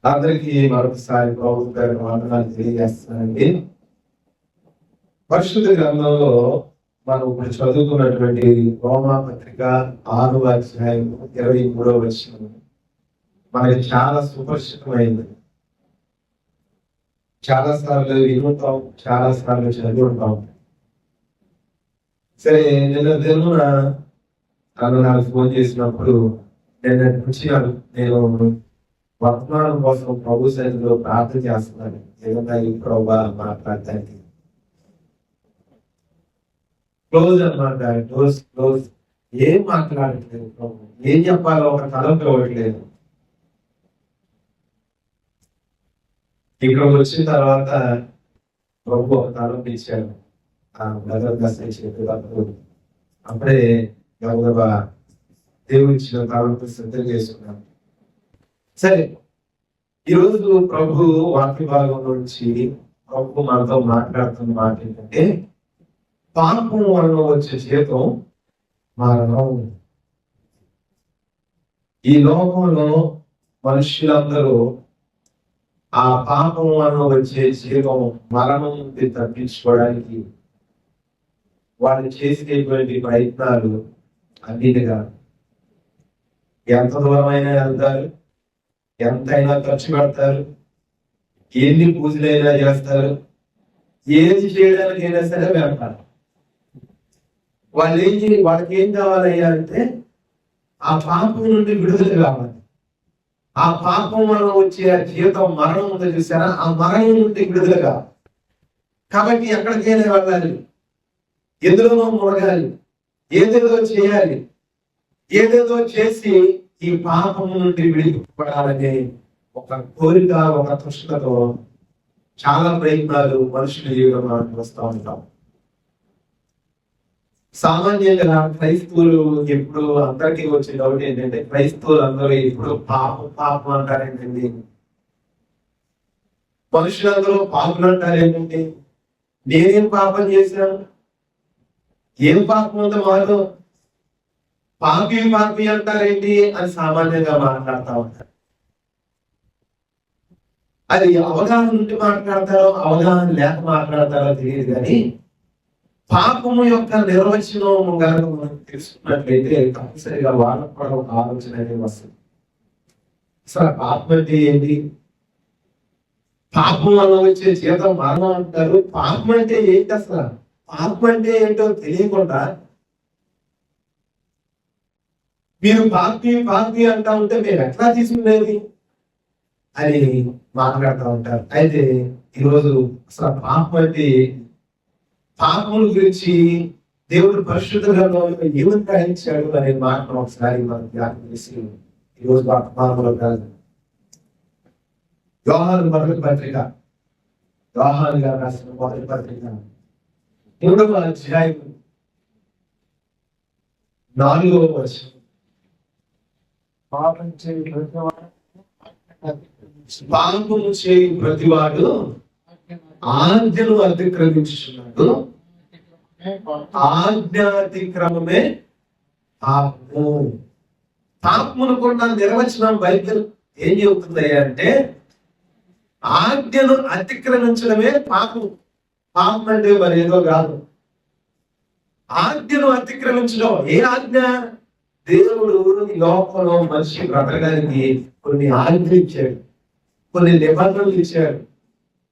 అందరికీ మరొకసారి ప్రభు పేరు వందనాలు తెలియజేస్తున్నానండి. పరిశుద్ధ గ్రంథంలో మనం ఇప్పుడు చదువుకున్నటువంటి రోమా పత్రిక 6వ అధ్యాయం 23వ వచనం మనకి చాలా సుపరిచితమైంది. చాలా సార్లు వినుంటాం, చాలా సార్లు చదివి ఉంటాం. సరే, నిన్న దిన తను నాకు ఫోన్ చేసినప్పుడు నిన్నటి నుంచి నేను వర్తమానం కోసం ప్రభు సన్నిధిలో ప్రార్థన చేస్తున్నాను. ఏదన్నా ఈ ప్రభు మాట్లాడటానికి క్లోజ్ అనమాట. క్లోజ్ ఏం మాట్లాడట్లేదు ప్రభు, ఏం చెప్పాలో ఒక తలంపు ఇవ్వట్లేదు. ఇక్కడ వచ్చిన తర్వాత ప్రభు ఒక తలంపు ఇచ్చాడు. ఆ బ్రదర్ దర్శనం చెప్పేటప్పుడు అప్పుడే గౌరవ దేవుడు ఇచ్చిన తలంపు సిద్ధం చేసుకున్నాను. సరే, ఈరోజు ప్రభు వాక్య భాగం నుంచి ప్రభు మనతో మాట్లాడుతున్న మాట ఏంటంటే, పాపం వలన వచ్చే జీతం మరణం. ఈ లోకంలో మనుషులందరూ ఆ పాపం వలన వచ్చే జీతం మరణం నుండి తప్పించుకోవడానికి వాళ్ళు చేసేటువంటి ప్రయత్నాలు అన్నిటిగా ఎంత దూరమైనా వెళ్తారు, ఎంతైనా ఖర్చు పెడతారు, ఎన్ని పూజలైనా చేస్తారు, ఏది చేయడానికైనా సరే వెళ్తారు. వాళ్ళకి ఏం కావాలయ్యా అంటే ఆ పాపం నుండి విడుదల కావాలి. ఆ పాపం వలన వచ్చే జీవితం మరణం ఉందో చూసారా, ఆ మరణం నుండి విడుదల కావాలి. కాబట్టి ఎక్కడికైనా వెళ్ళాలి, ఎందులోనో మునగాలి, ఏదేదో చేయాలి, ఏదేదో చేసి ఈ పాపం నుండి విడిపడాలనే ఒక కోరిక, ఒక తృష్ణతో చాలా ప్రయత్నాలు మనుషుల జీవితంలో వస్తూ ఉంటాం. సామాన్యంగా క్రైస్తవులు ఎప్పుడు అందరికీ వచ్చే డౌట్ ఏంటంటే, క్రైస్తవులు అందరూ ఎప్పుడు పాపం అంటారేంటండి, మనుషులందరూ పాపలు అంటారేంటండి, నేనేం పాపం చేశాను, ఏం పాపం ఉందో మాలో, పాపి అంటారేంటి అని సామాన్యంగా మాట్లాడుతూ ఉంటారు. అది అవగాహన నుండి మాట్లాడతారో అవగాహన లేక మాట్లాడతారో తెలియదు, కానీ పాపము యొక్క నిర్వచనం కనుక మనం తెలుసుకున్నట్లయితే తప్పనిసరిగా వాళ్ళకు కూడా ఒక ఆలోచన అనేది వస్తుంది. అసలు పాపం అంటే ఏంటి, పాపం వల్ల వచ్చే జీతం మరణం అంటారు. పాపం అంటే ఏంటి, అసలు పాపం అంటే ఏంటో తెలియకుండా మీరు పాపి అంటా ఉంటే మీరు ఎట్లా తీసుకునేది అని మాట్లాడుతూ ఉంటారు. అయితే ఈరోజు అసలు పాపం అంటే, పాపముల గురించి దేవుడు పరిశుద్ధ గ్రంథంలో ఏమని గ్రహించాడు అనే మాటను ఒకసారి మనం జ్ఞాపకం చేసి ఈరోజు వర్తమానంలో కాదు. యోహాను మొదటి పత్రిక, యోహాను గారు రాసిన మొదటి పత్రిక 3వ అధ్యాయం 4వ వచనం, పాపము చేయు ప్రతివాడు ఆజ్ఞను అతిక్రమించుచున్నాడు, ఆజ్ఞాతిక్రమమే పాపము. పాపమునుకున్న నిర్వచనం బైబిల్ ఏం చెబుతుంది అంటే, ఆజ్ఞను అతిక్రమించడమే పాపం. పాపం అంటే మరి ఏదో కాదు, ఆజ్ఞను అతిక్రమించడం. ఏ ఆజ్ఞ? దేవుడు ఈ లోకంలో మనిషి బ్రతకడానికి కొన్ని ఆజ్ఞలు ఇచ్చాడు, కొన్ని నిబంధనలు ఇచ్చాడు,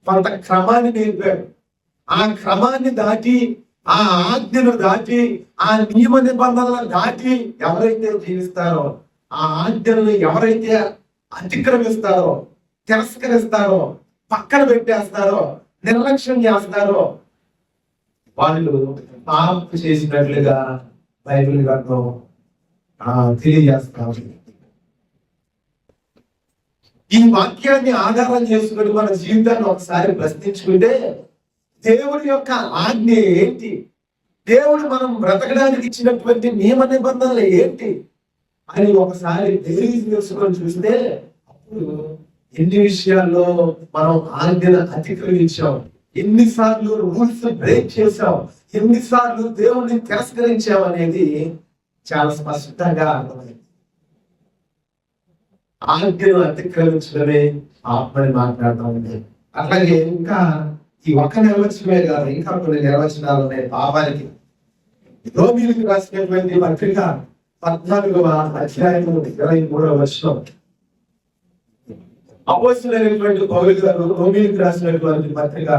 కొంత క్రమాన్ని నేర్పాడు. ఆ క్రమాన్ని దాటి, ఆ ఆజ్ఞను దాటి, ఆ నియమ నిబంధనలను దాటి ఎవరైతే జీవిస్తారో, ఆ ఆజ్ఞలను ఎవరైతే అతిక్రమిస్తారో, తిరస్కరిస్తారో, పక్కన పెట్టేస్తారో, నిర్లక్ష్యం చేస్తారో వాళ్ళు పాపం చేసినట్లుగా బైబిల్ గ్రంథం తెలియజేస్తాం. ఈ వాక్యాన్ని ఆధారం చేసుకుని మన జీవితాన్ని ఒకసారి ప్రశ్నించుకుంటే, దేవుడి యొక్క ఆజ్ఞ ఏంటి, దేవుడు మనం బ్రతకడానికి ఇచ్చినటువంటి నియమ నిబంధనలు ఏంటి అని ఒకసారి తెలుసుకొని చూస్తే, అప్పుడు ఎన్ని విషయాల్లో మనం ఆజ్ఞను అతిక్రమించాం, ఎన్నిసార్లు రూల్స్ బ్రేక్ చేసాం, ఎన్నిసార్లు దేవుడిని తిరస్కరించాం అనేది చాలా స్పష్టంగా అర్థమైంది. ఆజ్ఞను అతిక్రమించడమే పాపమని మాట్లాడుతూ ఉంది. అట్లాగే ఇంకా ఈ ఒక్క నిర్వచనమే కాదు, ఇంకా కొన్ని నిర్వచనాలు ఉన్నాయి పాపానికి. రోమీయులకు రాసినటువంటి పత్రిక 14వ అధ్యాయము 23వ వచనం. అపోస్తలుడైనటువంటి పౌలు గారు రోమీయులకు రాసినటువంటి పత్రిక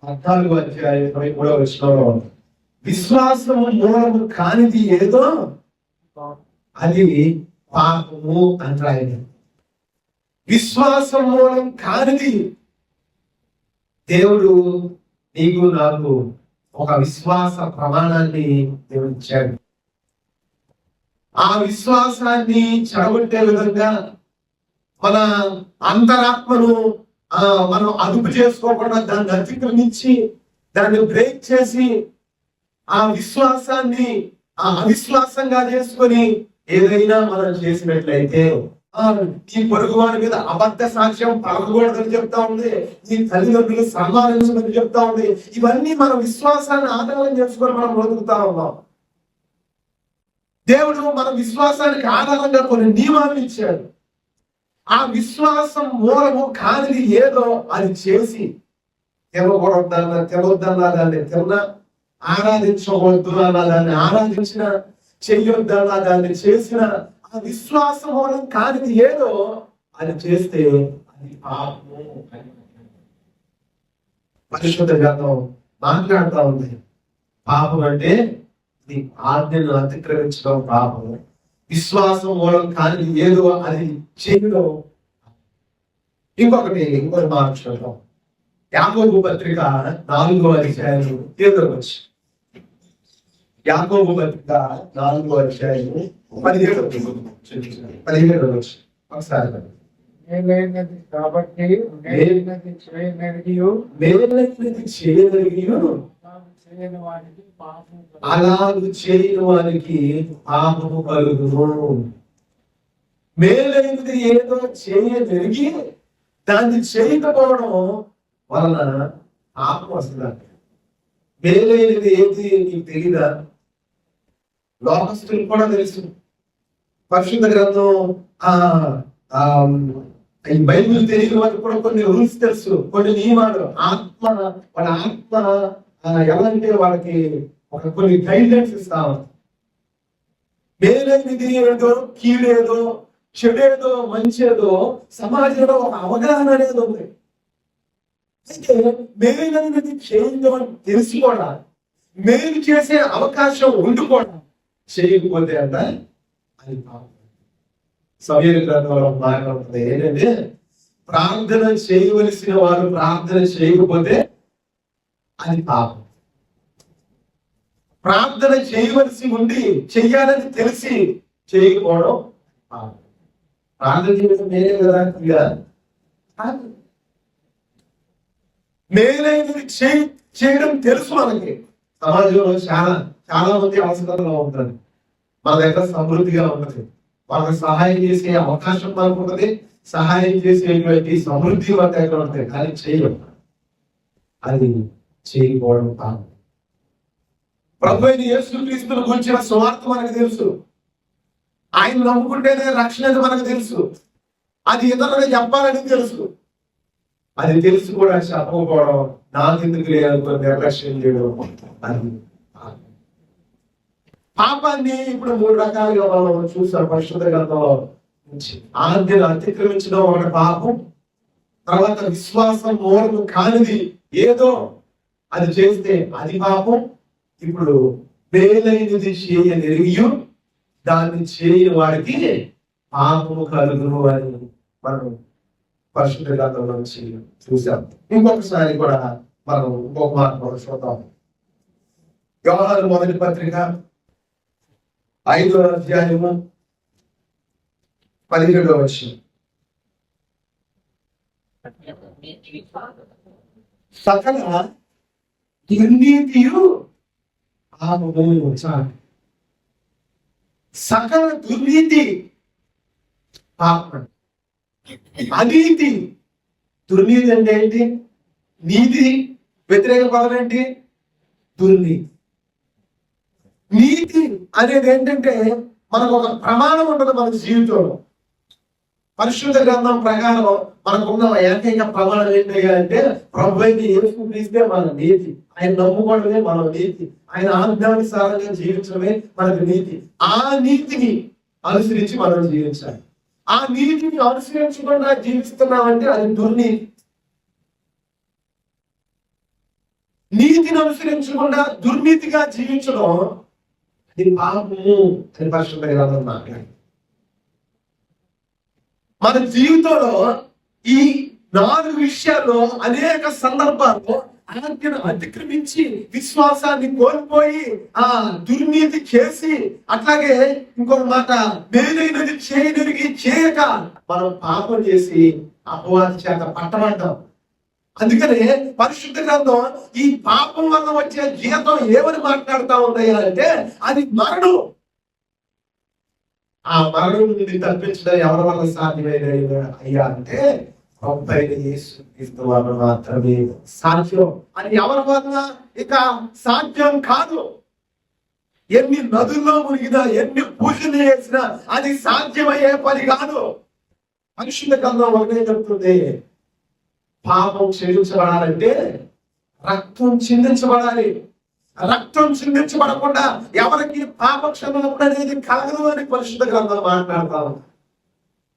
14వ అధ్యాయం 23వ వచనంలో విశ్వాసము మూలము కానిది ఏదో అది పాపము అంటారు. విశ్వాసం మూలం కానిది. దేవుడు నీకు నాకు ఒక విశ్వాస ప్రమాణాన్ని దేవుడు ఇచ్చాడు. ఆ విశ్వాసాన్ని చెడగొట్టే విధంగా మన అంతరాత్మను మనం అదుపు చేసుకోకుండా దాన్ని అతిక్రమించి దాన్ని బ్రేక్ చేసి ఆ విశ్వాసాన్ని అవిశ్వాసంగా చేసుకొని ఏదైనా మనం చేసినట్లయితే ఈ పొరుగు వారి మీద అబద్ధ సాక్ష్యం పలకకూడదని చెప్తా ఉంది, ఈ తల్లిదండ్రులు సన్మానించమని చెప్తా ఉంది. ఇవన్నీ మన విశ్వాసాన్ని ఆధారం చేసుకొని మనం బ్రతుకుతా ఉన్నాం. దేవుడు మన విశ్వాసానికి ఆధారంగా కొన్ని నియమాలు ఇచ్చాడు. ఆ విశ్వాసం మూలము కానిది ఏదో అది చేసి తినవద్దన్నా దాన్ని తిన్నా, ఆరాధించవద్దు అన్న దాన్ని ఆరాధించిన, చెయ్యొద్దన్నా దాన్ని చేసిన, ఆ విశ్వాసం మూలం కానిది ఏదో అది చేస్తే అది పాపము. పరిశుద్ధ గ్రంథం మాట్లాడుతూ ఉంది. పాపం అంటే నీ ఆజ్ఞను అతిక్రమించడం పాపము. విశ్వాసం మూలం కానిది ఏదో అది చేయడం. ఇంకొకటి మాట చూద్దాం. యాకోబు పత్రిక 4వ అధ్యాయం 7వ వచనం. యాకోబు పత్రిక 4వ అధ్యాయం 17వ వచనం. ఒకసారి కాబట్టి అలాగు చేయని వారికి పాపము కలుగును. మేలైనది ఏదో చేయగలిగి దాన్ని చేయకపోవడం వలన పాపం వస్తుంది. మేలైనది ఏది నీకు తెలీదా? లోకస్తులకు కూడా తెలుసు. పరిశుద్ధ గ్రంథం ఈ బైబిల్ తెలియని వారికి కూడా కొన్ని రూల్స్ తెలుసు, కొన్ని నియమాలు. వాళ్ళ ఆత్మ ఎలా అంటే వాళ్ళకి కొన్ని గైడ్లైన్స్ ఇస్తాము. మేలైనది ఏదో, కీడేదో, చెడేదో, మంచేదో సమాజంలో ఒక అవగాహన అనేది ఉంది. అయితే మేలైనది చేయడం తెలిసి కూడా, మేలు చేసే అవకాశం ఉండి కూడా చేయకపోతే అంట అది పాపం. సమయ గ్రంథంలో మాట్లాడుతుంది ఏంటంటే, ప్రార్థన చేయవలసిన వారు ప్రార్థన చేయకపోతే అది పాపం. ప్రార్థన చేయవలసి ఉండి చెయ్యాలని తెలిసి చేయకపోవడం పాపం. ప్రార్థన చేయడం మేలే కదా. మేలైనది చేయడం తెలుసు మనకి. సమాజంలో చాలా మంది అవసరంలో ఉంటుంది. మన దగ్గర సమృద్ధిగా ఉంటుంది. వాళ్ళకి సహాయం చేసే అవకాశం మనకు ఉంటుంది, సహాయం చేసేటువంటి సమృద్ధి మన దగ్గర ఉంటుంది. కానీ చేయడం అది చేయకపోవడం పాపం. ప్రభువైన యేసుక్రీస్తును గురించిన సువార్త మనకు తెలుసు. ఆయన నమ్ముకుంటేనే రక్షణ మనకు తెలుసు. అది ఇతరులకు చెప్పాలని తెలుసు. అది తెలిసి కూడా చెప్పకపోవడం, నాకెందుకు లేదనుకో నిర్లక్ష్యం చేయడం అది పాపాన్ని. ఇప్పుడు 3 రకాలుగా మనం చూసాం పరిశుద్ధ గ్రంథంలో నుంచి. ఆజ్ఞను అతిక్రమించడం ఒక పాపం. తర్వాత విశ్వాసం మూలము కానిది ఏదో అది చేస్తే అది పాపం. ఇప్పుడు మేలైనది చేయనెరిగి దాన్ని చేయని వాడికి పాపము కలుగును అని మనం పరిశుద్ధ గ్రంథంలో నుంచి చూసాం. ఇంకొకసారి కూడా మనం ఇంకొక మాట కూడా చూద్దాం. యోహాను మొదటి పత్రిక 5వ అధ్యాయము 17వ వచనం. సకల దుర్నీతియు పాపము. సకల దుర్నీతి పాపం. అనీతి. దుర్నీతి అంటే ఏంటి? నీతి వ్యతిరేక పదం ఏంటి? దుర్నీతి. నీతి అనేది ఏంటంటే మనకు ఒక ప్రమాణం ఉంటుంది మన జీవితంలో. పరిశుద్ధ గ్రంథం ప్రకారం మనకున్న ఏకైక ప్రమాణం ఏంటి అంటే ప్రభువైన యేసు క్రీస్తే మన నీతి, ఆయన నమ్ముకోవడమే మన నీతి, ఆయన ఆజ్ఞానుసారంగా జీవించడమే మనకు నీతి. ఆ నీతిని అనుసరించి మనం జీవించాలి. ఆ నీతిని అనుసరించకుండా జీవిస్తున్నామంటే అది దుర్నీతి. నీతిని అనుసరించకుండా దుర్నీతిగా జీవించడం అది పాపము అని పరిశుద్ధ గ్రంథం మాట్లాడి. మన జీవితంలో ఈ 4 విషయాల్లో అనేక సందర్భాల్లో ఆజ్ఞను అతిక్రమించి విశ్వాసాన్ని కోల్పోయి ఆ దుర్నీతి చేసి, అట్లాగే ఇంకొక మాట మేలైనది చేయక మనం పాపం చేసి అపవాది చేత పట్టబడ్డాం. అందుకనే పరిశుద్ధ గ్రంథం ఈ పాపం వల్ల వచ్చే జీవితం ఏమని మాట్లాడుతా ఉన్నాయా అంటే అది మరణం. ఆ మరణం నుండి తప్పించడం ఎవరి వల్ల సాధ్యమైన అయ్యా అంటే యేసుక్రీస్తు వల్ల మాత్రమే సాధ్యం. అది ఎవరి వల్ల ఇక సాధ్యం కాదు. ఎన్ని నదుల్లో మునిగినా, ఎన్ని పూజలు చేసినా అది సాధ్యమయ్యే పని కాదు. పరిశుద్ధ గ్రంథం ఒకటే చెప్తుంది, పాపం క్షమించబడాలంటే రక్తం చిందించబడాలి. రక్తం చిందించబడకుండా ఎవరికి పాప క్షమాపణ అనేది కలగదు అని పరిశుద్ధ గ్రంథం మాట్లాడతాం.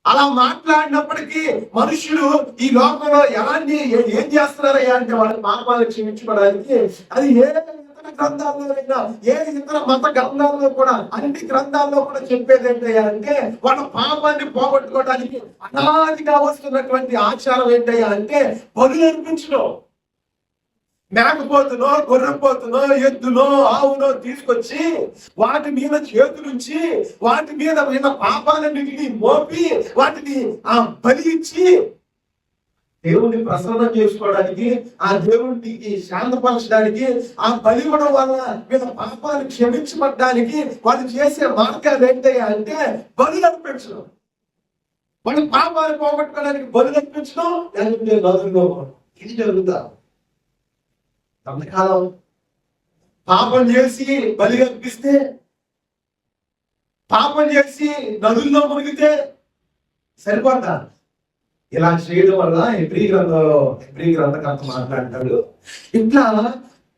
అలా మాట్లాడినప్పటికీ మనుషులు ఈ లోకంలో ఎలాంటి ఏం చేస్తున్నారయ్యా అంటే వాళ్ళ పాపాలు క్షమించబడడానికి అది ఏ ఇతర గ్రంథాల్లో అయినా, ఏ ఇతర మత గ్రంథాల్లో కూడా, అన్ని గ్రంథాల్లో కూడా చెప్పేది ఏంటయ్యా అంటే వాళ్ళ పాపాన్ని పోగొట్టుకోవడానికి అనాదిగా వస్తున్నటువంటి ఆచారం ఏంటయ్యా అంటే బలులు అర్పించడం. మేకపోతునో, గొర్రెపోతునో, ఎద్దునో, ఆవునో తీసుకొచ్చి వాటి మీద చేతులుంచి వాటి మీద పాపాలన్నిటిని మోపి వాటిని బలి ఇచ్చి దేవుణ్ణి ప్రసన్నం చేసుకోవడానికి, ఆ దేవుడికి శాంతపరచడానికి, ఆ బలి ఇవ్వడం వల్ల మీద పాపాలు క్షమించబడడానికి వాళ్ళు చేసే మార్గాలు ఏంటయ్యా అంటే బలులు అర్పించడం. వాళ్ళ పాపాలు పోగొట్టుకోవడానికి బలులు అర్పించడం, లేకపోతే నదుల్లో ఇది జరుగుతా. అంతకాలం పాపం చేసి బలి అర్పిస్తే, పాపం చేసి నదుల్లో మునిగితే సరిపోతా. ఇలా చేయడం వల్ల హెబ్రీ గ్రంథకర్త మాట్లాడతాడు, ఇట్లా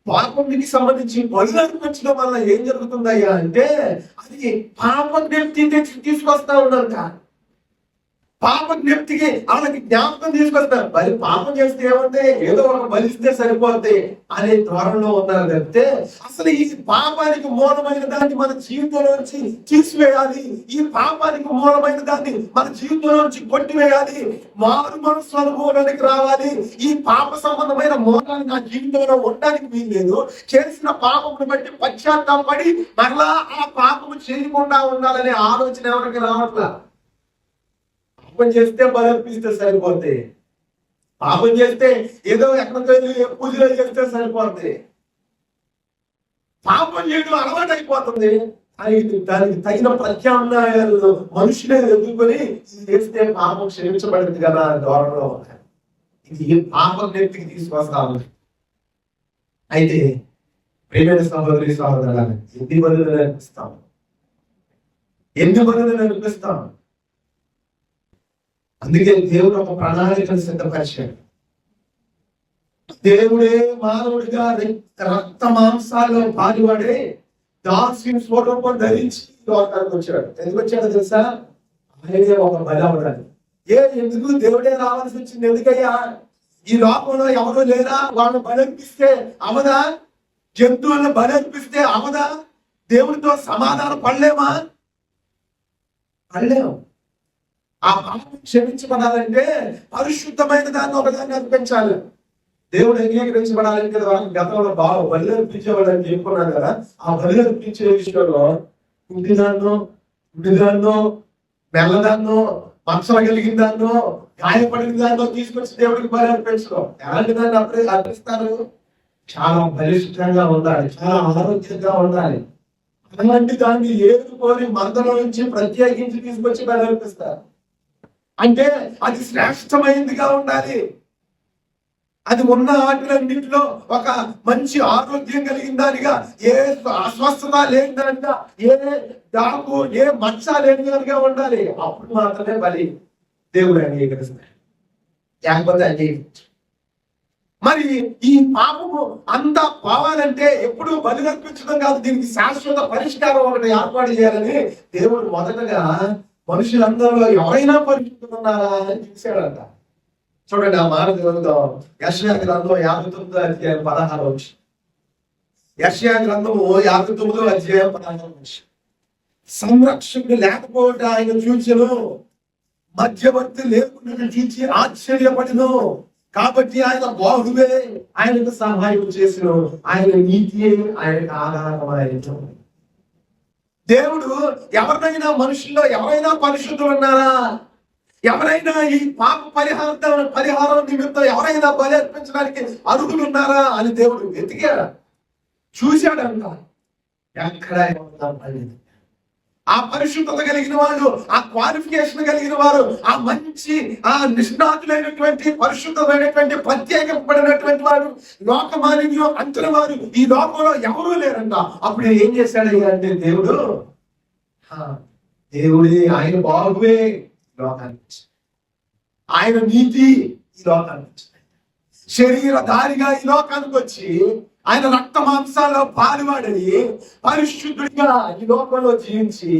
పాపంకి సంబంధించి బలులు అర్పించడం వల్ల ఏం జరుగుతుందయ్యా అంటే అది పాప జ్ఞప్తి తీసుకొస్తా ఉన్నారు. పాప జ్ఞప్తికి వాళ్ళకి జ్ఞాపకం తీసుకొస్తారు. బలి పాపం చేస్తే ఏమంటే ఏదో ఒక బలిస్తే సరిపోద్ది అనే ధోరణిలో ఉన్నారు తప్పితే అసలు ఈ పాపానికి మూలమైన దాన్ని మన జీవితంలోంచి తీసివేయాలి, ఈ పాపానికి మూలమైన దాన్ని మన జీవితంలోంచి కొట్టివేయాలి, మారు మనసు అనుభవానికి రావాలి, ఈ పాప సంబంధమైన మూలాన్ని నా జీవితంలో ఉండడానికి వీల్లేదు, చేసిన పాపమును బట్టి పశ్చాత్తాపడి మరలా ఆ పాపము చేయకుండా ఉండాలనే ఆలోచన ఎవరికి రావట్లా. పాపం చేస్తే బలర్పిస్తే సరిపోద్ది, పాపం చేస్తే ఏదో ఎక్కడికి వెళ్ళి పూజలు చేస్తే సరిపోద్ది, పాపం చేయడం అలవాటు అయిపోతుంది. దానికి తగిన ప్రత్యామ్నాయాలు మనుషులే ఎదుర్కొని చేస్తే పాపం క్షమించబడింది కదా ధోరణిలో ఉన్నాయి. ఇది పాపం వ్యక్తికి తీసుకొస్తా ఉంది. అయితే ప్రియమైన సహోదరి సహోదరులను ఎన్ని బదులు అనిపిస్తాం, ఎన్ని బదులు అనిపిస్తాం. అందుకే దేవుడు ఒక ప్రణాళికను సిద్ధపరిచాడు. దేవుడే మానవుడిగా రక్త మాంసాల్లో పాల్పడే దాస్యం స్వరూపం ధరించి లోకానికి వచ్చాడు. ఎందుకు వచ్చాడో తెలుసా? ఆయనే ఒక బలి అవ్వడానికి. ఎందుకు దేవుడే రావాల్సి వచ్చింది? ఎందుకయ్యా? ఈ లోకంలో ఎవరు లేరా? వాళ్ళని బలర్పిస్తే అవదా? జంతువులను బలర్పిస్తే అవదా? దేవుడితో సమాధానం పడలేమా? పడలేము. ఆ పాపం క్షమించబడాలంటే పరిశుద్ధమైన దాన్ని ఒకదాన్ని అర్పించాలి. దేవుడు అంగీకరించబడాలంటే వాళ్ళకి గతంలో బాగా బలి అర్పించేవాడని చెప్పుకున్నాడు కదా. ఆ బలి అర్పించే విషయంలో ఇంటిదాన్నో, గుడిదాన్నో, మెల్లదాన్నో, మచ్చలు కలిగిన దాన్నో, గాయపడిన దాన్నో తీసుకొచ్చి దేవుడికి బలి అర్పించడం. ఎలాంటి దాన్ని అప్పుడే అర్పిస్తారు? చాలా బలిష్టంగా ఉండాలి, చాలా ఆరోగ్యంగా ఉండాలి. అలాంటి దాన్ని ఏరుకోని మందలో నుంచి ప్రత్యేకించి తీసుకొచ్చి బలి అర్పిస్తారు. అంటే అది శ్రేష్టమైనదిగా ఉండాలి. అది ఉన్న వాటిలన్నింటిలో ఒక మంచి ఆరోగ్యం కలిగిన దానిగా, ఏ అస్వస్థత లేని దానిగా, ఏ దాకు ఏ మచ్చ లేని దానిగా ఉండాలి. అప్పుడు మాత్రమే బలి. దేవుడు అంగీకరిస్తాడు, లేకపోతే అంగీకరించు. మరి ఈ పాపము అంతా పోవాలంటే ఎప్పుడు బలి అర్పించడం కాదు, దీనికి శాశ్వత పరిష్కారం ఒకటి ఏర్పాటు చేయాలని దేవుడు మొదటగా మనుషులందరిలో ఎవరైనా పరిశుద్ధులు ఉన్నారా అని చూశాడంట. చూడండి ఆ మాట చదువుతాం. యెషయా గ్రంథం 59వ అధ్యాయం 16వ వచనం. యెషయా గ్రంథము 59వ అధ్యాయం 16వ వచనం. సంరక్షకుడు లేకపోతే ఆయన చూచెను, మధ్యవర్తి లేకుండా చూచి ఆశ్చర్యపడిను. కాబట్టి ఆయన బాహువే ఆయనకు సహాయం చేసిన, ఆయన నీతి ఆయనకు ఆధారమైన. దేవుడు ఎవరినైనా మనుషుల్లో ఎవరైనా పరిశుద్ధులు ఉన్నారా, ఎవరైనా ఈ పాప పరిహారం నిమిత్తం ఎవరైనా బలి అర్పించడానికి అర్హులు ఉన్నారా అని దేవుడు వెతికాడు, చూశాడంట. ఎక్కడ ఆ పరిశుద్ధత కలిగిన వారు, ఆ క్వాలిఫికేషన్ కలిగిన వారు, ఆ మంచి ఆ నిష్ణాతులైనటువంటి పరిశుద్ధమైనటువంటి ప్రత్యేకపడినటువంటి వారు, లోకమాలిన్యం అంటున్న వారు ఈ లోకంలో ఎవరూ లేరంట. అప్పుడు ఏం చేశాడు అంటే దేవుడే ఆయన బాగువే లోకానికి, ఆయన నీతి ఈ లోకానికి, శరీరధారిగా ఈ లోకానికి వచ్చి ఆయన రక్త మాంసాల్లో పాలువాడని పరిశుద్ధుడిగా ఈ లోకంలో జీవించి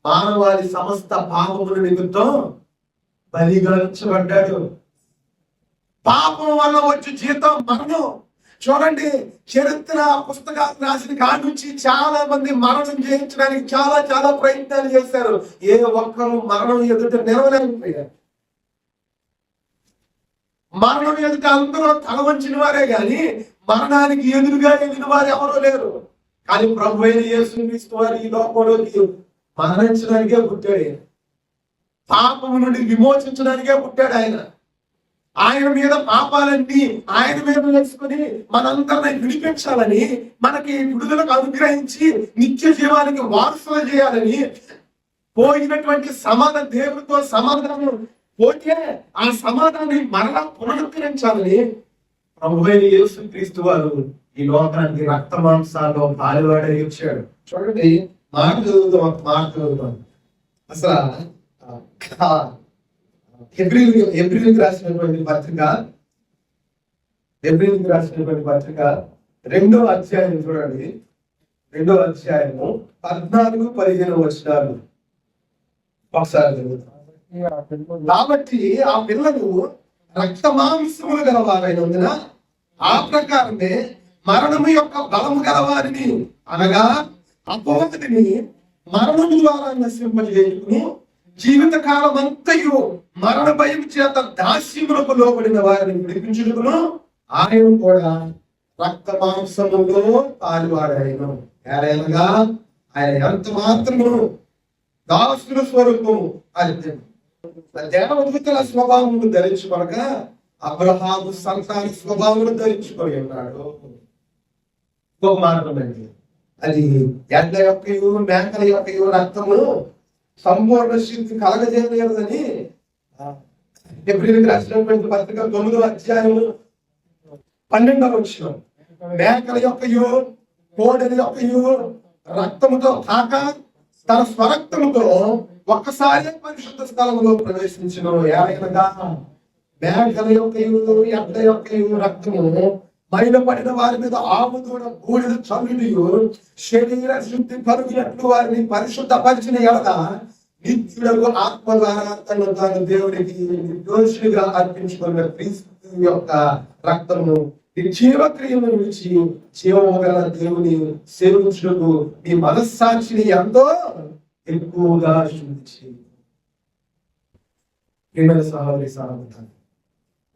మానవాళి సమస్త పాపముల నిమిత్తం బలిగొంచబడ్డాడు. పాపం వల్ల వచ్చి జీతం మరణం. చూడండి, చరిత్ర పుస్తకాలు రాసిన కాడి నుంచి చాలా మంది మరణం చేయించడానికి చాలా చాలా ప్రయత్నాలు చేశారు. ఏ ఒక్కరు మరణం ఎదుట నిలవలేకపోయారు. మరణం ఎదుట అందరూ తల వంచిన వారే గాని మరణానికి ఎదురుగా ఎదిగిన వారు ఎవరూ లేరు. కానీ ప్రభు అయిన యేసుక్రీస్తు వారు ఈ లోకంలోకి మరణించడానికే పుట్టాడు. పాపము నుండి విమోచించడానికే పుట్టాడు. ఆయన మీద పాపాలన్నీ ఆయన మీద వేసుకుని మనందరిని విడిపించాలని, మనకి విడుదలకు అనుగ్రహించి నిత్య జీవానికి వారసులు చేయాలని, పోయినటువంటి దేవుడితో సమాధానం పోతే ఆ సమాధానాన్ని మరలా పునరుద్ధరించాలని ప్రభువైన యేసుక్రీస్తు వారు ఈ లోకానికి రక్త మాంసాల్లో పాలువాడై వచ్చాడు. చూడండి, మాట చదువుతాం. అసలు ఎబ్రిల్కి రాసినటువంటి పత్రిక 2వ అధ్యాయం చూడండి. 2వ అధ్యాయము 14-15 వచనాలు ఒకసారి చదువుతాం. కాబట్టి ఆ పిల్లలు రక్త మాంసములు గలవారైనందున ఆ ప్రకారమే మరణము యొక్క బలము గలవారిని, అనగా అపవాదిని మరణము ద్వారా నశింపజేయును, జీవిత కాలం అంతయు మరణ భయం చేత దాస్యములకు లోబడిన వారిని విడిపించుటకును ఆయన కూడా రక్త మాంసములో పాలువాడాయను. ఏలైనగా ఆయన ఎంత మాత్రము దాసుల స్వరూపము అది దేవదూతల స్వభావమును ధరించుకొనక అబ్రహాము సంతాన స్వభావమును ధరించుకొని ఉన్నాడు. ఇంకొక మార్గం అండి, అది ఎడ్ల యొక్కయు మేకల యొక్కయు రక్తము సంపూర్ణ శక్తి కలగజేయలేదని ఎబ్రిల్కి రాసినటువంటి పత్రిక 9వ అధ్యాయము 12వ వచనం. మేకల యొక్కయు కోడెల యొక్కయు రక్తముతో కాక తన స్వరక్తముతో ఒక్కసారి పరిశుద్ధ స్థలములో ప్రవేశించిన. ఏలైనగా మేకల యొక్కయు ఎడ్ల యొక్కయు రక్తము మైలపడిన వారి మీద ఆముదూడ బూడిద చల్లుడియు శరీర శుద్ధి పరుగునట్లు వారిని పరిశుద్ధపరిచిన ఎడల నిత్యుడు ఆత్మ ద్వారా తాను దేవుడికి నిర్దోషిగా అర్పించుకున్న క్రీస్తు యొక్క రక్తము జీవక్రియను విడిచి జీవము గల దేవుని సేవించుటకు మీ మనస్సాక్షిని ఎంతో ఎక్కువగా శుద్ధి చేయాలి. సహోదరి సహోదరులు,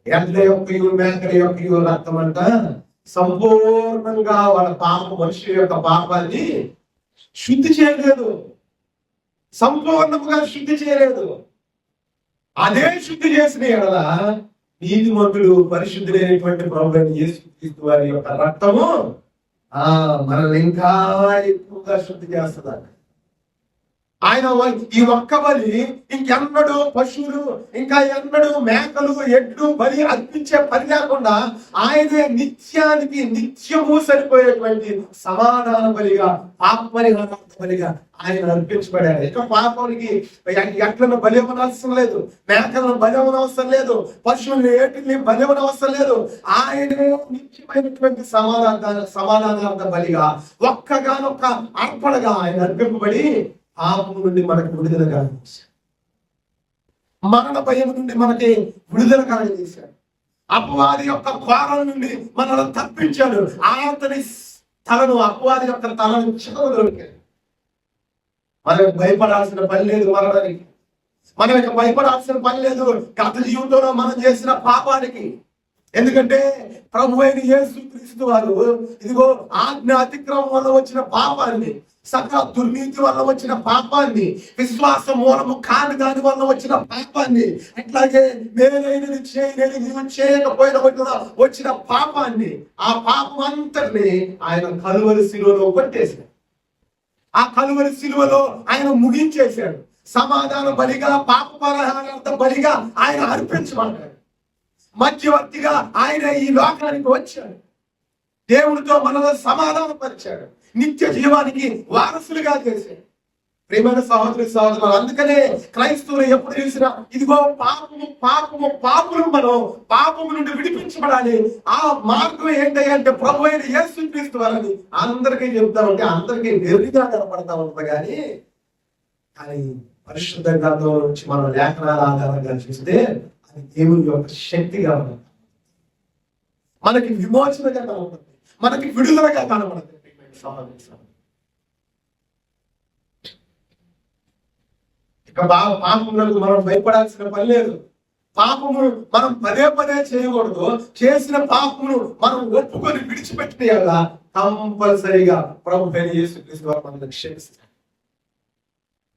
ఎడ్ల యొక్కయు మేకల యొక్కయు రక్తం అంట సంపూర్ణంగా వాళ్ళ మనుషుల యొక్క పాపాన్ని శుద్ధి చేయలేదు, సంపూర్ణంగా శుద్ధి చేయలేదు. అదే శుద్ధి చేసిన ఎడల నీతిమంతుడు పరిశుద్ధులైనటువంటి ప్రభువైన యేసుక్రీస్తు వారి యొక్క రక్తము మనల్ని ఇంకా ఎక్కువగా శుద్ధి చేస్తుంది. ఆయన ఈ ఒక్క బలి ఇంకెన్నడూ పశువులు, ఇంకా ఎన్నడూ మేకలు, ఎడ్లు బలి అర్పించే పని లేకుండా ఆయనే నిత్యానికి నిత్యము సరిపోయేటువంటి సమాధాన బలిగా, పాప పరిహార బలిగా ఆయన అర్పించబడాడు. ఇక పాపానికి ఎట్లను బలి ఇవ్వనవసరం లేదు, మేకలను బలి ఇవ్వనవసరం లేదు, పశువుల్ని ఏటిని బలి ఇవ్వనవసరం లేదు. ఆయనే నిత్యమైనటువంటి సమాధానార్థ బలిగా, ఒక్కగానొక్క అర్పణగా ఆయన అర్పింపబడి పాపం నుండి మనకు విడుదల కలగజేశాడు. మరణ భయం నుండి మనకి విడుదల కలగజేశాడు. అపవాది యొక్క కోరల నుండి మనల్ని తప్పించాడు. అతని తలను, అపవాది యొక్క తలను చితకదొరికాడు. మనం భయపడాల్సిన పని లేదు మరణానికి. మనం ఇక భయపడాల్సిన పని లేదు గత జీవితంలో మనం చేసిన పాపానికి. ఎందుకంటే ప్రభు అయిన యేసుక్రీస్తు వారు ఇదిగో ఆజ్ఞ అతిక్రమం వల్ల వచ్చిన పాపాన్ని, సకల దుర్నీతి వల్ల వచ్చిన పాపాన్ని, విశ్వాస మూలము కాని దాని వల్ల వచ్చిన పాపాన్ని, అట్లాగే మేలైనది చేయకపోయిన వచ్చిన పాపాన్ని, ఆ పాపం అంతటిని ఆయన కలువరి శిలువలో కొట్టేశాడు. ఆ కలువరి శిలువలో ఆయన ముగించేశాడు. సమాధాన బలిగా, పాప పరిహారార్థ బలిగా ఆయన అర్పించమన్నాడు. మధ్యవర్తిగా ఆయన ఈ లోకానికి వచ్చాడు. దేవుడితో మనలో సమాధానపరిచాడు. నిత్య జీవానికి వారసులుగా చేశాడు. ప్రియమైన సహోదరి సహోదరులు, అందుకనే క్రైస్తవులు ఎప్పుడు చూసినా ఇదిగో పాపములు మనం పాపము నుండి విడిపించబడాలి. ఆ మార్గం ఏంటంటే ప్రభు అయిన యేసుక్రీస్తు వారని అందరికీ చెప్తా ఉంటే అందరికీ వెర్రిగా కనపడతా ఉంటుంది. కానీ పరిశుద్ధ గ్రంథం నుంచి మనం లేఖనాల ఆధారంగా చూస్తే అది దేవుని యొక్క శక్తిగా ఉంటుంది, మనకి విమోచనగా కనబడుతుంది, మనకి విడుదలగా కనబడుతుంది. ఇక పాపములకు మనం భయపడాల్సిన పని లేదు. పాపము మనం పదే చేయకూడదు. చేసిన పాపమును మనం ఒప్పుకొని విడిచిపెట్టిన కంపల్సరిగా ప్రభు అయిన యేసుక్రీస్తు వారు మనల్ని క్షమిస్తారు.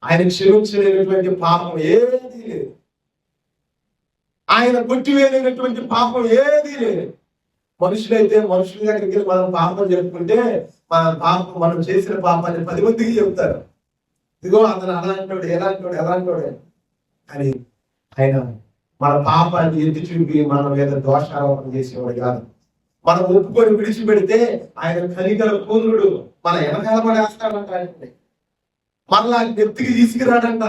ఆయన క్షమించలేనటువంటి పాపం ఏది లేదు, ఆయన కొట్టివేయలేనటువంటి పాపం ఏది లేదు. మనుషులైతే మనుషుల దగ్గరికి మనం పాపం చెప్పుకుంటే మనం చేసిన పాపాన్ని 10 మందికి చెప్తారు. ఇదిగో అతను అలాంటోడు, ఎలాంటోడే అని. ఆయన మన పాపాన్ని ఎత్తి చూపి మన మీద దోషారోపణ చేసేవాడు కాదు. మనం ఒప్పుకొని విడిచిపెడితే ఆయన కనికల పూర్ణుడు మన వెనకాల పడేస్తాడంట. మనలా నెత్తికి తీసుకురాడంట.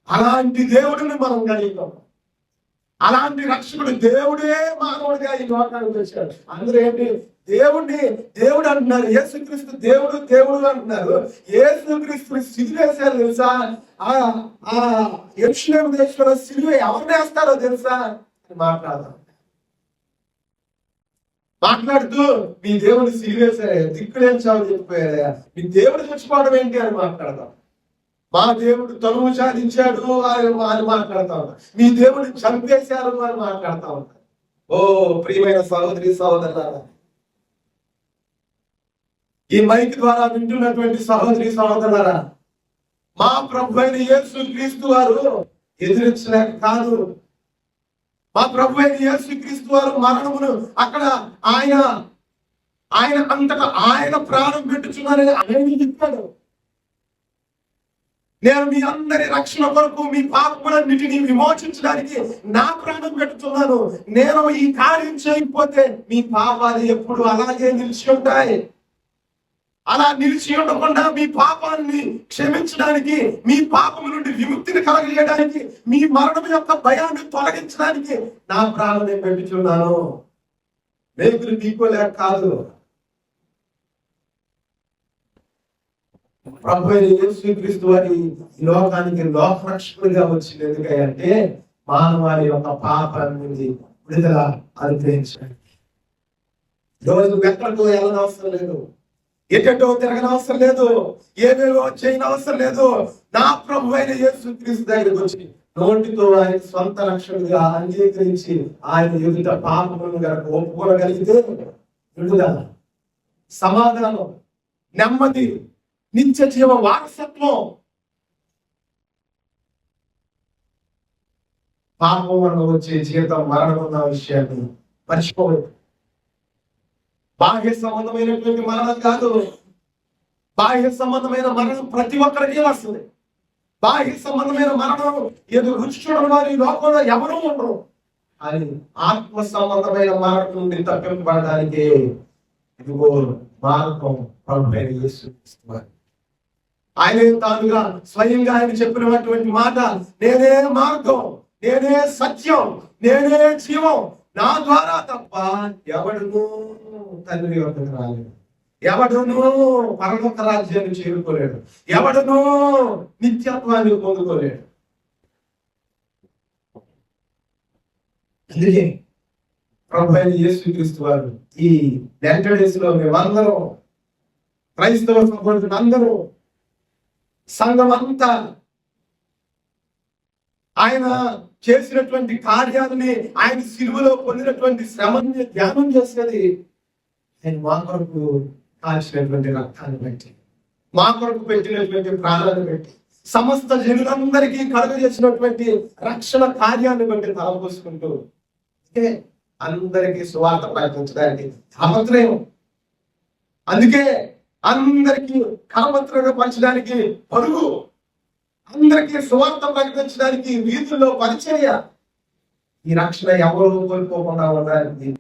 అలాంటి దేవుడిని మనం కలిగాం. అలాంటి రక్షకుడు దేవుడే మానవుడిగా ఈ లోకానికి వచ్చాడు. అందరూ ఏంటి దేవుడు అంటున్నారు, యేసుక్రీస్తు దేవుడు అంటున్నారు. యేసుక్రీస్తు సిలువేశారు తెలుసా? ఆ యెరూషలేము దేశంలో సిలువ ఎవరిని వేస్తారో తెలుసా అని మాట్లాడుతూ మీ దేవుడు సిలువేశారు, దిక్కులేం చావు చెప్పిపోయారా, మీ దేవుడు చచ్చిపోవడం ఏంటి అని మాట్లాడతాం. మా దేవుడు తనువు సాధించాడు అని మాట్లాడుతా ఉంటారు. మీ దేవుడు చంపేశారు అని మాట్లాడుతూ ఉంటారు. ఓ ప్రియమైన సహోదరి సహోదరులారా, ఈ మైక్ ద్వారా వింటున్నటువంటి సహోదరి సహోదరులారా, మా ప్రభు అయిన యేసుక్రీస్తు వారు ఎదిరించలేక కాదు. మా ప్రభు అయిన యేసుక్రీస్తు వారు మరణమును అక్కడ ఆయన అంతటా ఆయన ప్రాణం పెట్టుచున్నారని ఆయన చెప్పాడు. నేను మీ అందరి రక్షణ కొరకు మీ పాపములన్నిటిని విమోచించడానికి నా ప్రాణం పెడుతున్నాను. నేను ఈ కార్యం చేయకపోతే మీ పాపాలు ఎప్పుడు అలాగే నిలిచి ఉంటాయి. అలా నిలిచి ఉండకుండా మీ పాపాన్ని క్షమించడానికి, మీ పాపము నుండి విముక్తిని కలగజేయడానికి, మీ మరణం యొక్క భయాన్ని తొలగించడానికి నా ప్రాణం నేను పెట్టుచున్నాను. మేకులు తీకోలేక కాదు. ప్రభు యేసుక్రీస్తు వారి లోకానికి లోకరక్షకుడిగా వచ్చింది. ఎందుకంటే మానవాళి యొక్క పాపాల నుండి విడుదల అనుగ్రహించండి. రోజు ఎక్కడికో వెళ్ళనవసరం లేదు, ఎటో తిరగనవసరం లేదు, ఏవేవో చేయనవసరం లేదు. నా ప్రభు అయిన యేసుక్రీస్తు దగ్గరికి వచ్చి నోటితో ఆయన సొంత రక్షకుడిగా అంగీకరించి ఆయన ఎదుట పాపములను గనక ఒప్పుకోగలిగితే విడుదల, సమాధానం, నెమ్మది, నిత్య జీవ వారసత్వం. పాపం వల్ల వచ్చే జీవితం మరణం ఉన్న విషయాన్ని మర్చిపోవద్దు. బాహ్య సంబంధమైనటువంటి మరణం కాదు, బాహ్య సంబంధమైన మరణం ప్రతి ఒక్కరికి వస్తుంది. బాహ్య సంబంధమైన మరణం ఏదో రుచి చూడడం వారి లోకంలో ఎవరూ ఉండరు. అని ఆత్మ సంబంధమైన మరణం నుండి తప్పింపబడడానికి ఇదిగో మార్గం ప్రభువైన యేసుక్రీస్తు. ఆయనే తానుగా స్వయంగా ఆయన చెప్పినటువంటి మాట, నేనే మార్గం, నేనే సత్యం, నేనే జీవం, నా ద్వారా తప్ప ఎవడును తండ్రి వద్దకు రాలేడు, ఎవడును పరలోక రాజ్యాన్ని చేరుకోలేడు, ఎవడును నిత్యత్వాన్ని పొందుకోలేడు. అందుకే ప్రభువైన యేసుక్రీస్తు వారు ఈ లెంట డేస్ లో మేమందరూ, క్రైస్తవ సహోదరులు అందరూ, సంఘం అంతా ఆయన చేసినటువంటి కార్యాలని, ఆయన సిలువలో పొందినటువంటి శ్రమని ధ్యానం చేసేది ఆయన మా కొరకు కాల్చినటువంటి రక్తాన్ని బట్టి, మా కొరకు పెట్టినటువంటి ప్రాణాన్ని బట్టి, సమస్త జనులందరికీ కలుగజేసినటువంటి రక్షణ కార్యాన్ని బట్టి తలపోసుకుంటూ అందరికీ సువార్త ప్రకటించడానికి తాపత్రయం. అందుకే అందరికీ కరపత్రంగా పంచడానికి పరుగు, అందరికీ సువార్త ప్రకటించడానికి వీధుల్లో పరిచర్య. ఈ రక్షణ ఎవరు కోల్పోకుండా ఉండాలని,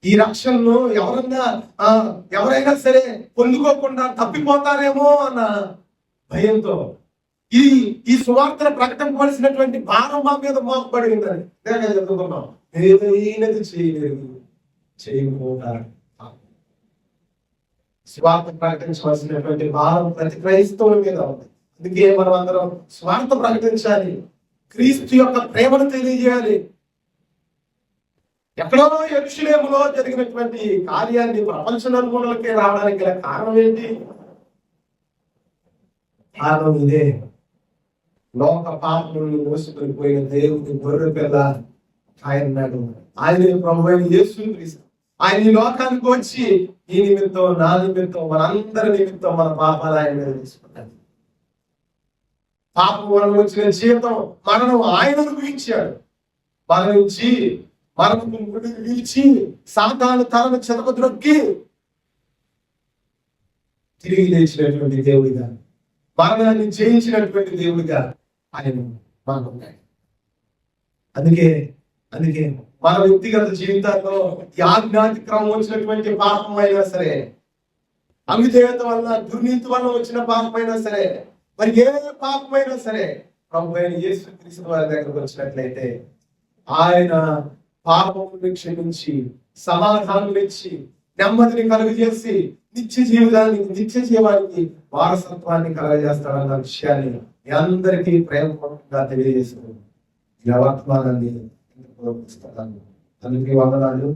ఈ రక్షణను ఎవరైనా సరే పొందుకోకుండా తప్పిపోతారేమో అన్న భయంతో ఈ సువార్తను ప్రకటింపవలసినటువంటి భారం మా మీద మోపబడి ఉందని చదువుకున్నాం. ఏదైనది చేయకపోతారు. స్వార్థ ప్రకటించవలసినటువంటి భారం ప్రతి క్రైస్తవుల మీద ఉంది. అందుకే మనం అందరం స్వార్థ ప్రకటించాలి, క్రీస్తు యొక్క ప్రేమను తెలియజేయాలి. ఎక్కడో యెరూషలేములో జరిగినటువంటి కార్యాన్ని ప్రపంచ నలుమూలలకే రావడానికి గల కారణం ఏంటి? కారణం ఇదే, లోక పాపం నుండి మోసుకొని పోయిన దేవుని గొర్రె పిల్ల ఆయన్నాడు. ఆయనే ప్రభువైన యేసుక్రీస్తు. ఆయన ఈ లోకానికి వచ్చి ఈ నిమిత్తం, నా నిమిత్తం, మనందరి నిమిత్తం మన పాపాలు ఆయన మీద తీసుకున్నాడు. పాపం వలన వచ్చిన జీవితం మరణం ఆయన అనుభవించాడు. మరణించి మరణము విడిచి సాతాను తలను చెదరగొట్టి తిరిగి లేచినటువంటి దేవుడిగా, మరణాన్ని జయించినటువంటి దేవుడిగా ఆయన మనకున్నాడు. అందుకే మన వ్యక్తిగత జీవితాల్లో ఈ ఆజ్ఞాతిక్రమం వచ్చినటువంటి పాపం అయినా సరే, అవిధేయత వల్ల, దుర్నీతి వల్ల వచ్చిన పాపం అయినా సరే, మరి ఏ పాపమైనా సరే ప్రభువైన యేసుక్రీస్తు వారి దగ్గరకు వచ్చినట్లయితే ఆయన పాపమును క్షమించి, సమాధానం ఇచ్చి, నెమ్మదిని కలుగజేసి, నిత్య జీవానికి వారసత్వాన్ని కలుగజేస్తాడన్న విషయాన్ని మీ అందరికీ ప్రేమపూర్వకంగా తెలియజేస్తున్నాను. ఈ వర్తమానాన్ని అందుకే వందనాలు.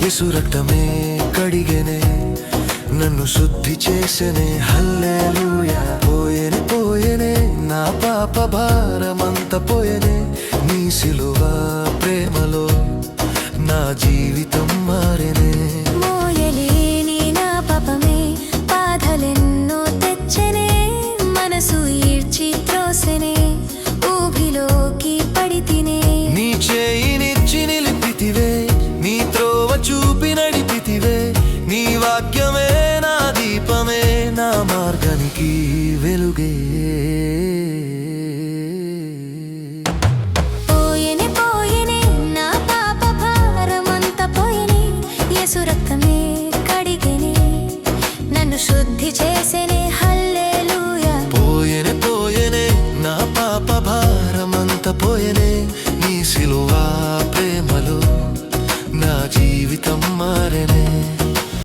యేసు రక్తమే కడిగెనే, నన్ను శుద్ధి చేసెనే. హల్లెలూయా. పోయెనే నా పాప భారమంత పోయెనే, నీ సిలువ ప్రేమలో నా జీవితం మారెనే. మోయలేని నా పాపమే బాధలెన్నో తెచ్చెనే, మనసు ఈడ్చి త్రోసెనే, ఊబిలోకి పడితినే. నీ చేయినిచ్చి నిలిపితివే, నీ త్రోవ చూపి నడిపితివే, నీ వాక్యమే నా దీపమే, నా మార్గానికి వెలుగే.